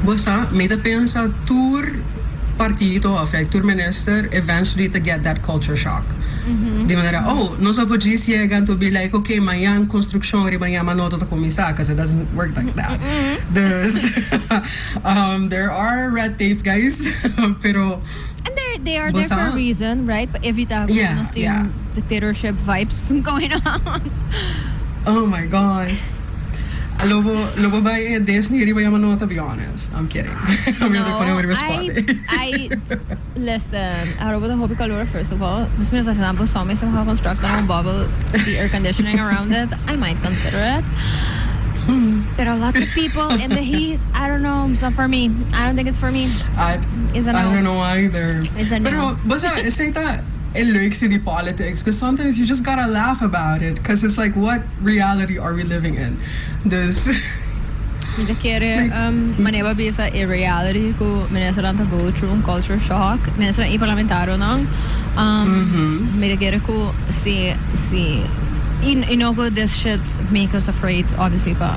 Basta, may pensa tour partido of tour minister eventually to get that culture shock. Di manera, no sa pagisi gan to be like, okay, mayang construction ri mayang manoto to kumisa, because it doesn't work like that. There are red tapes, guys. Pero And they are there for a reason, right? But evita dictatorship vibes going on. Oh my god. Lobo ba Disney ri mayang manoto, to be honest. I'm kidding. I'm No, really funny with I listen, Aruba the hobby color, first of all. This means that I'm somehow construct a bubble, the air conditioning around it. I might consider it. There are lots of people in the heat. I don't know. It's not for me. I don't think it's for me. I don't know either. It's a no. Pero basta say that it lurks in the politics, because sometimes you just gotta laugh about it, because it's like, what reality are we living in? This. Hindi kere maneba bisa reality ko minesa lang to go through un culture shock. Minesa lang parlamentaro nang may kere ko si inogo this shit make us afraid, obviously pa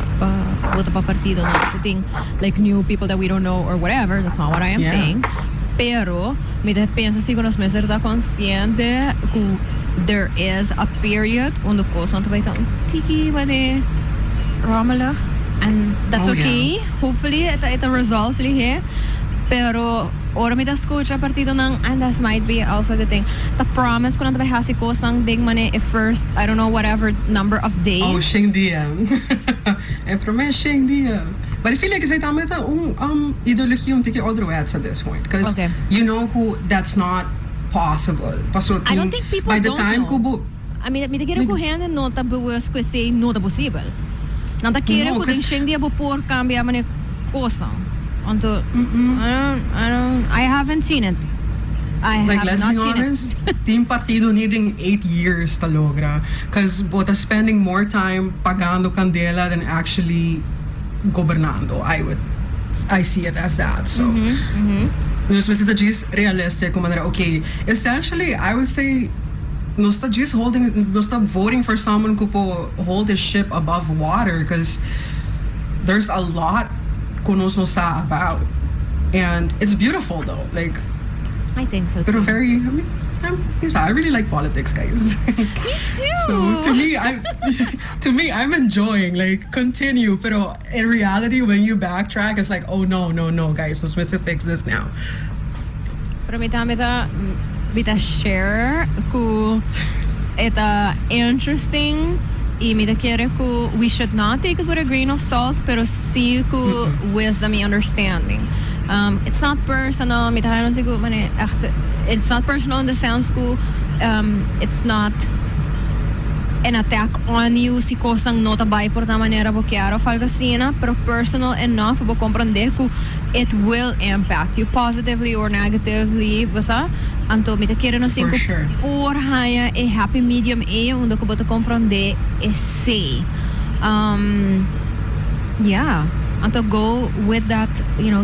partido na putting like new people that we don't know or whatever. That's not what I am saying. Pero me pensa si nos meser ta consciente que there is a period onde ko santo vai tão tiki mane ramala, and that's okay. Hopefully ita resolve here. Pero ora mi da escucha partido nang, and that might be also the thing. The promise ko na tabay hasi ko sang ding mane first, I don't know, whatever number of days. Oh, Sheng dia. É promessa Sheng dia. But I feel like kasi tama ito ideology yung tiki other way at this point. Because Okay. you know who that's not possible. I don't think people by the don't time know. I mean, mi kira ko hende nota buwas ko say nota possible. Nanta kira No, ko ding 'cause- sheng dia por cambia mane costa. Onto I haven't seen it. I Like, have let's not be seen honest, Team Partido needing 8 years to logra. Because both are spending more time pagando candela than actually gobernando. I see it as that. So, Nos mas is realistic. Okay, essentially, I would say, nosta voting for someone who po hold the ship above water because there's a lot kunos no sa about. And it's beautiful though. Like, I think so. pero Too. very, I really like politics, guys. Me too. So to me, I'm enjoying. Like, continue. Pero in reality, when you backtrack, it's like, oh no, guys, so supposed to fix this now. Pero mita share ko ita interesting y mita quiere ko we should not take it with a grain of salt pero see ko wisdom and understanding. It's not personal. It's not personal in the sense ko it's not an attack on you si kosang nota bay por ta manera bo chiaro falgasina pero personal enough bo comprender ko it will impact you positively or negatively basta anto mita kere no For cinco sure. por haya a happy medium onde ko bota comprender e say yeah and to go with that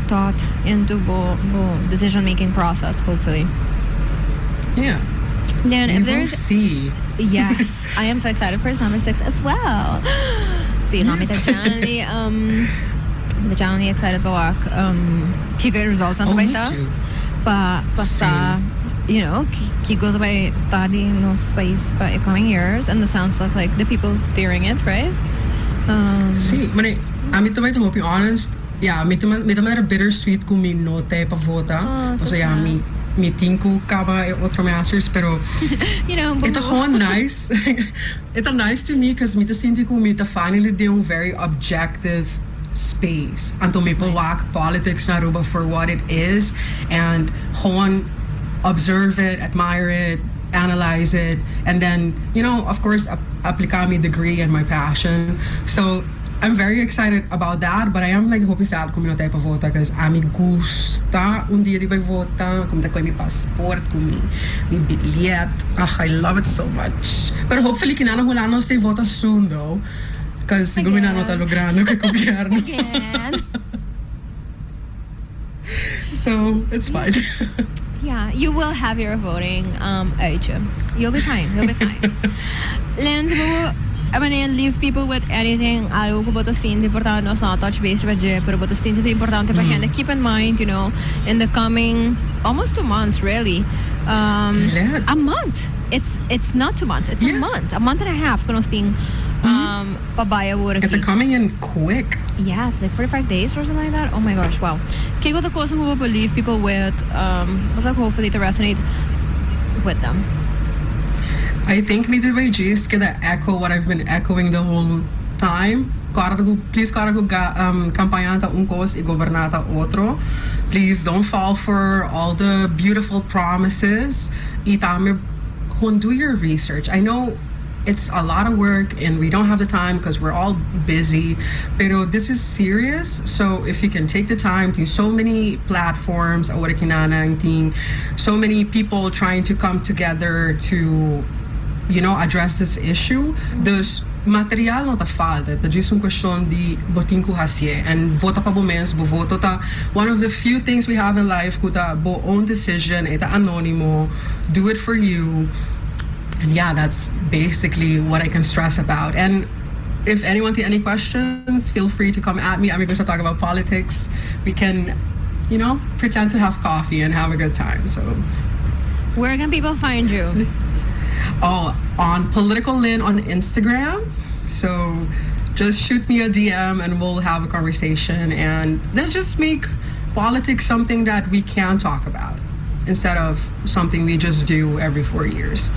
thought into go decision making process hopefully. Yeah. Then You if will there's see. yes, I am so excited for summer 6 as well. See, no, the channel excited to work. Keep good results on the Me baita. too. Basta, keep go by study no space by coming years, and the sounds of like the people steering it, right? See, to be honest, yeah, may a bittersweet kung may note pa vota. So So yeah, sad. meeting ko kaba otro masters pero ito ko nice. Ito nice to me because mita sinti ko mita finally de un very objective space. Anto may pawak politics na Aruba for what it is and hon observe it, admire it, analyze it, and then of course apply my degree and my passion. So I'm very excited about that, but I am like hoping sad kung tayo pa-vota because ami gusta un dia di ba vota, kung tayo may passport, kung may bilyet. I love it so much. Pero hopefully kinanahulano stay vota soon though. Because guminano talograno kay gobyerno. Again. So, it's fine. Yeah, you will have your voting age. You'll be fine. Lens, I mean, leave people with anything. Algo ko boto sin importante no sa touch base budget, pero boto sin importante pa gente. Keep in mind, in the coming almost 2 months, really. A month. It's not 2 months. It's a month and a half. Kuno sting pabaya work. It's coming in quick. Yes, like 45 days or something like that. Oh my gosh, wow. Kaya ko to ko leave people with hopefully to resonate with them. I think me the way G's gonna echo what I've been echoing the whole time. Please kampanyan ta unkos i gobernata otro. Please don't fall for all the beautiful promises. Do your research. I know it's a lot of work and we don't have the time because we're all busy. Pero this is serious. So if you can take the time to so many platforms, so many people trying to come together to address this issue. There's material no ta falta. Ito just question di botin ko hasye and vota pa bomens bo voto ta one of the few things we have in life kuta bo own decision ita anonimo do it for you. And yeah, that's basically what I can stress about. And if anyone has any questions, feel free to come at me. I'm going to talk about politics. We can, pretend to have coffee and have a good time. So, Where can people find you? Oh, on Political Lynn on Instagram. So just shoot me a DM and we'll have a conversation. And let's just make politics something that we can talk about instead of something we just do every 4 years.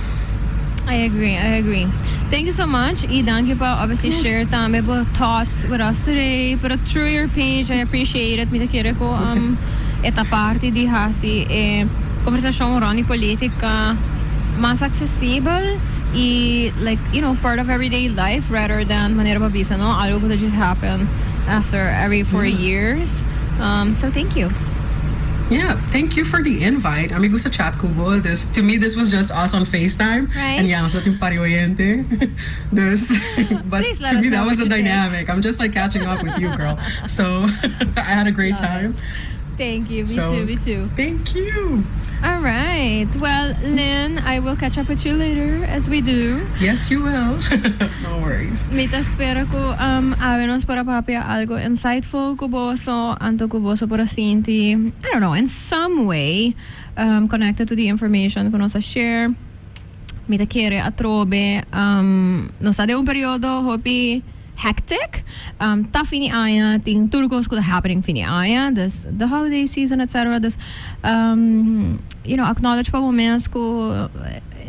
I agree. Thank you so much. Thank you pa obviously share tame po thoughts with us today. Pero through your page, I appreciate it. Mita kire ko eta parte di hasi conversation roni politica mas accessible like part of everyday life rather than manera pabisa no algo that just happen after every 4 years. So thank you. Yeah, thank you for the invite. Amigo sa chat ko bo. To me, this was just us on FaceTime. Right. And yeah, sa ating pariwayente. But Please to let us me, know that was what a you think. dynamic. I'm just like catching up with you, girl. So I had a great time. Thank you. Me So, too. Thank you. All right. Well, Lynn, I will catch up with you later as we do. Yes, you will. No worries. Mita espera ko avenos para papia algo insightful kuboso, anto kuboso para sinti, I don't know, in some way connected to the information ko sa share. Mita kere atrobe no sa de un periodo hopi hectic. Ta fini aya ting turcos could happening fini aya this the holiday season etc. This acknowledge pa moments ko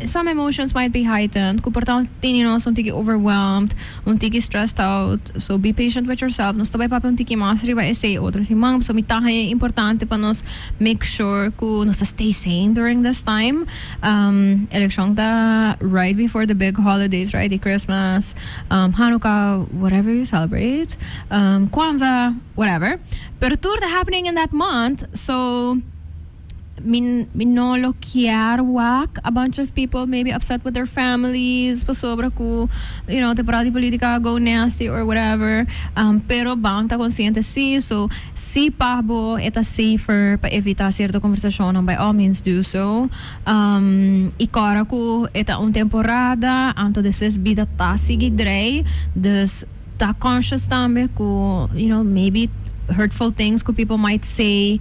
some emotions might be heightened. Kung portang tininos, untiki overwhelmed, untiki stressed out. So be patient with yourself. Nos tabay pa untiki masri ba essay otro si mang. So mitahay importante pa nos make sure ku nos stay sane during this time. Election ta right before the big holidays, right? The Christmas, Hanukkah, whatever you celebrate, Kwanzaa, whatever. Pero tour happening in that month. So minolo kiarwak a bunch of people maybe upset with their families pasobra ku temporada politica go nasty or whatever pero bang ta consciente so si pabo eta safer pa evita cierto conversation by all means do so ikora ku eta un temporada anto después vida ta sigidrei dus ta conscious tambe ku maybe hurtful things ku people might say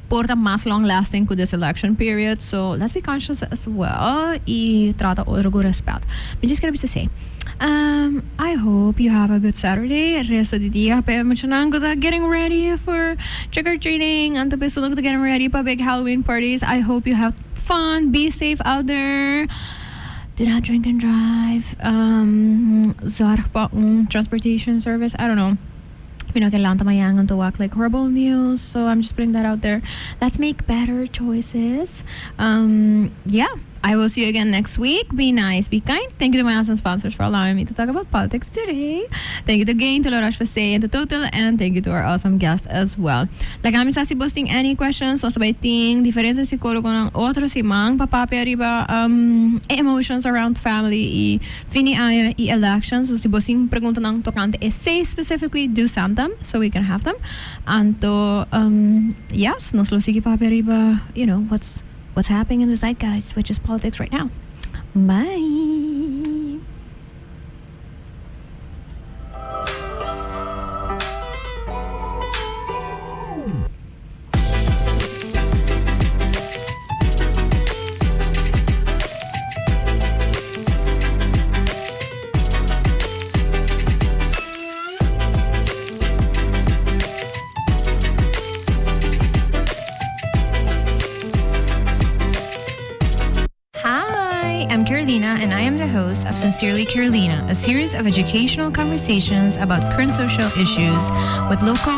porta más long-lasting to this election period. So let's be conscious as well. Y trata otro con respeto. Me just gonna say, I hope you have a good Saturday. Resto di dia pa emocionando getting ready for trick-or-treating. Anto pa sunod getting ready pa big Halloween parties. I hope you have fun. Be safe out there. Do not drink and drive. Zorg pa transportation service. I don't know. Kailangan tamayangan to walk like horrible news. So I'm just putting that out there. Let's make better choices. Yeah. I will see you again next week. Be nice, be kind. Thank you to my awesome sponsors for allowing me to talk about politics today. Thank you to Gain, to Larash for staying, to Total, and thank you to our awesome guests as well. Like I'm si posting any questions o sabay ting diferensya psikologo ng otro si Mang papapi ariba emotions around family fini aya elections. So si posting pregunta ng tokante essay specifically do send them so we can have them. Anto yes, nos lo sige papapi ariba, what's happening in the zeitgeist, which is politics right now. Bye. I'm Carolina, and I am the host of Sincerely Carolina, a series of educational conversations about current social issues with local